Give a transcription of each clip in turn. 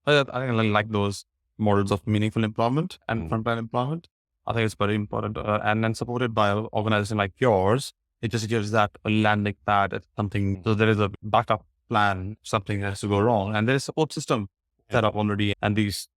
I think I like those models of meaningful employment and Mm, frontline employment. I think it's very important. And then supported by an organization like yours, it just gives that a landing pad at something. mm, So there is a backup plan, if something has to go wrong. And there is a support system yeah, set up already. And these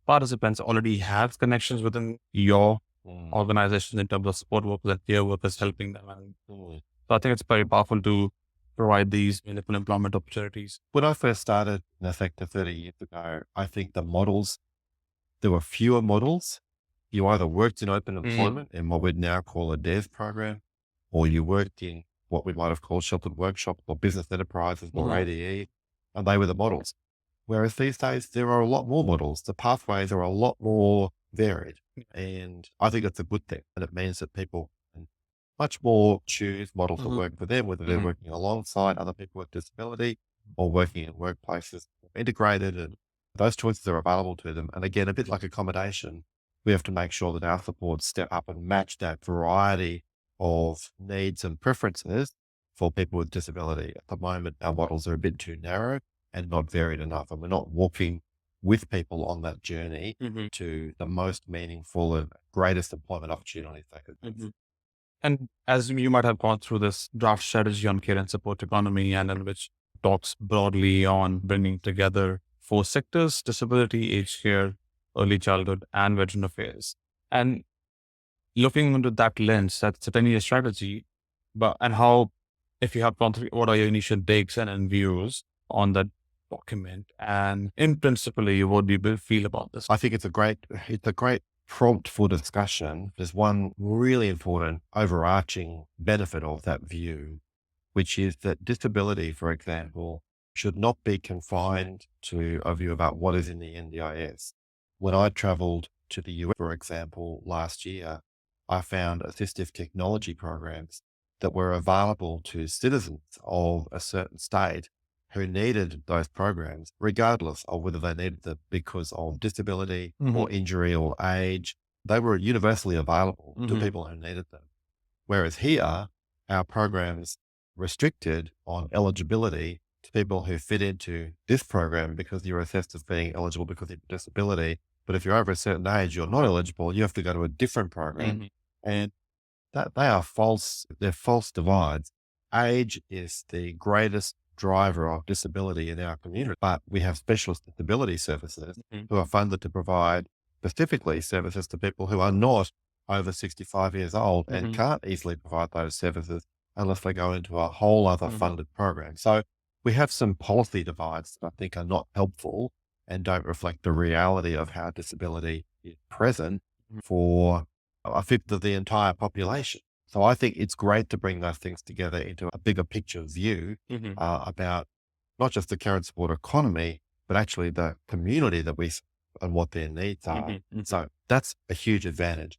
participants already have connections within your mm, organization in terms of support workers and peer workers helping them. And mm. so I think it's very powerful to provide these meaningful employment opportunities. When I first started in Effective 30 years ago, I think there were fewer models. You either worked in open Mm, employment in what we'd now call a DEV program, or you worked in what we might have called sheltered workshops or business enterprises or mhm, ADE, and they were the models. Whereas these days, there are a lot more models. The pathways are a lot more varied. And I think that's a good thing. And it means that people can much more choose models that mhm, work for them, whether they're mhm, working alongside other people with disability or working in workplaces integrated, and those choices are available to them. And again, a bit like accommodation, we have to make sure that our supports step up and match that variety of needs and preferences for people with disability. At the moment, our models are a bit too narrow and not varied enough. And we're not walking with people on that journey mhm, to the most meaningful and greatest employment opportunities they could have. mhm. And as you might have gone through this draft strategy on care and support economy, and in which talks broadly on bringing together four sectors: disability, aged care, early childhood, and veteran affairs. And looking into that lens, that's a 10-year strategy, but and how, if you have gone through, what are your initial takes and views on that document? And in principally, what do you feel about this? I think it's a great prompt for discussion. There's one really important overarching benefit of that view, which is that disability, for example, should not be confined to a view about what is in the NDIS. When I traveled to the US, for example, last year, I found assistive technology programs that were available to citizens of a certain state who needed those programs, regardless of whether they needed them because of disability or Hmm. injury or age. They were universally available to Hmm. people who needed them. Whereas here, our programs restricted on eligibility to people who fit into this program because you're assessed as being eligible because of disability. But if you're over a certain age, you're not eligible. You have to go to a different program. Hmm. And that they are false. They're false divides. Age is the greatest driver of disability in our community, but we have specialist disability services Hmm. who are funded to provide specifically services to people who are not over 65 years old and Hmm. can't easily provide those services unless they go into a whole other Hmm. funded program. So we have some policy divides that I think are not helpful and don't reflect the reality of how disability is present for a fifth of the entire population. So I think it's great to bring those things together into a bigger picture view Hmm. about not just the care and support economy, but actually the community that we and what their needs are. Hmm. So that's a huge advantage.